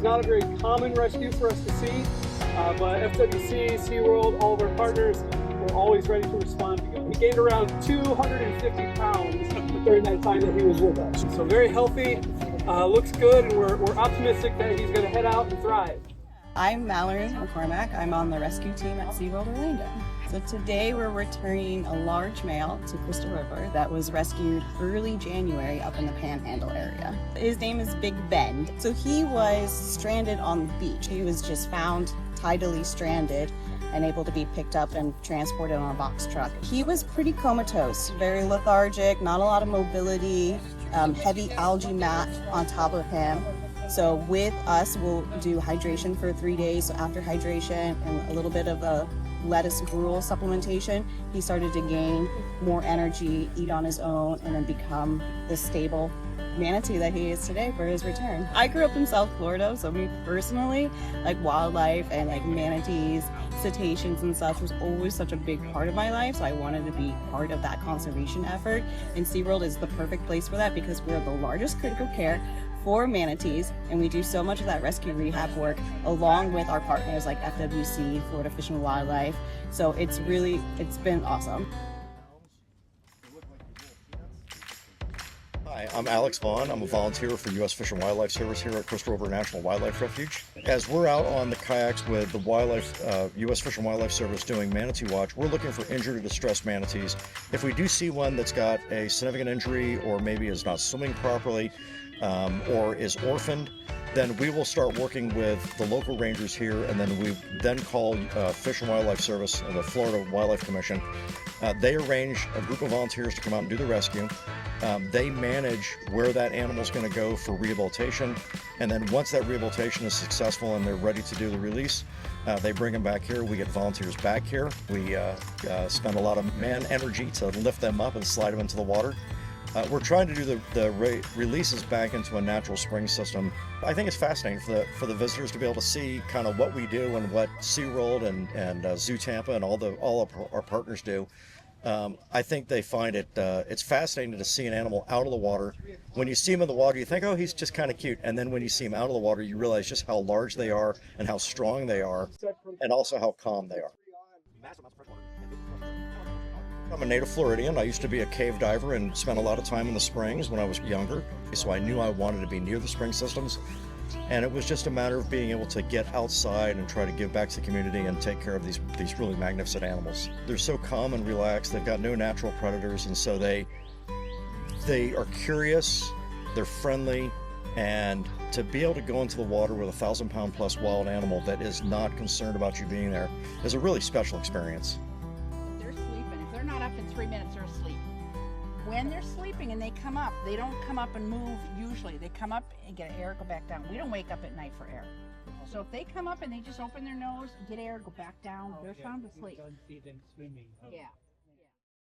not a very common rescue for us to see, but FWC, SeaWorld, all of our partners were always ready to respond to him. He gained around 250 pounds during that time that he was with us. So very healthy, looks good, and we're optimistic that he's going to head out and thrive. I'm Mallory McCormack. I'm on the rescue team at SeaWorld Orlando. So today we're returning a large male to Crystal River that was rescued early January up in the Panhandle area. His name is Big Bend. So he was stranded on the beach. He was just found tidally stranded and able to be picked up and transported on a box truck. He was pretty comatose, very lethargic, not a lot of mobility, heavy algae mat on top of him. So with us, we'll do hydration for 3 days. So after hydration and a little bit of a lettuce gruel supplementation, he started to gain more energy, eat on his own, and then become the stable manatee that he is today for his return. I grew up in South Florida, so me personally, like wildlife and like manatees, cetaceans and stuff was always such a big part of my life, so I wanted to be part of that conservation effort, and SeaWorld is the perfect place for that because we're the largest critical care for manatees, and we do so much of that rescue rehab work along with our partners like FWC, Florida Fish and Wildlife. So it's been awesome. Hi, I'm Alex Vaughn. I'm a volunteer for U.S. Fish and Wildlife Service here at Crystal River National Wildlife Refuge. As we're out on the kayaks with the U.S. Fish and Wildlife Service doing manatee watch, we're looking for injured or distressed manatees. If we do see one that's got a significant injury or maybe is not swimming properly or is orphaned, then we will start working with the local rangers here, and then we call Fish and Wildlife Service and the Florida Wildlife Commission. They arrange a group of volunteers to come out and do the rescue. They manage where that animal is going to go for rehabilitation, and then once that rehabilitation is successful and they're ready to do the release, they bring them back here. We get volunteers back here. We spend a lot of man energy to lift them up and slide them into the water. We're trying to do the releases back into a natural spring system. I think it's fascinating for the visitors to be able to see kind of what we do and what SeaWorld and Zoo Tampa and all of our partners do. I think they find it's fascinating to see an animal out of the water. When you see him in the water, you think, oh, he's just kind of cute. And then when you see him out of the water, you realize just how large they are and how strong they are, and also how calm they are. I'm a native Floridian. I used to be a cave diver and spent a lot of time in the springs when I was younger. So I knew I wanted to be near the spring systems. And it was just a matter of being able to get outside and try to give back to the community and take care of these really magnificent animals. They're so calm and relaxed. They've got no natural predators, and so they are curious, they're friendly, and to be able to go into the water with a 1,000-pound plus wild animal that is not concerned about you being there is a really special experience. They're sleeping. If they're not up in 3 minutes, they're asleep. When they're sleeping and they come up, they don't come up and move usually. They come up and get air, go back down. We don't wake up at night for air. So if they come up and they just open their nose, get air, go back down, they're sound asleep. Yeah.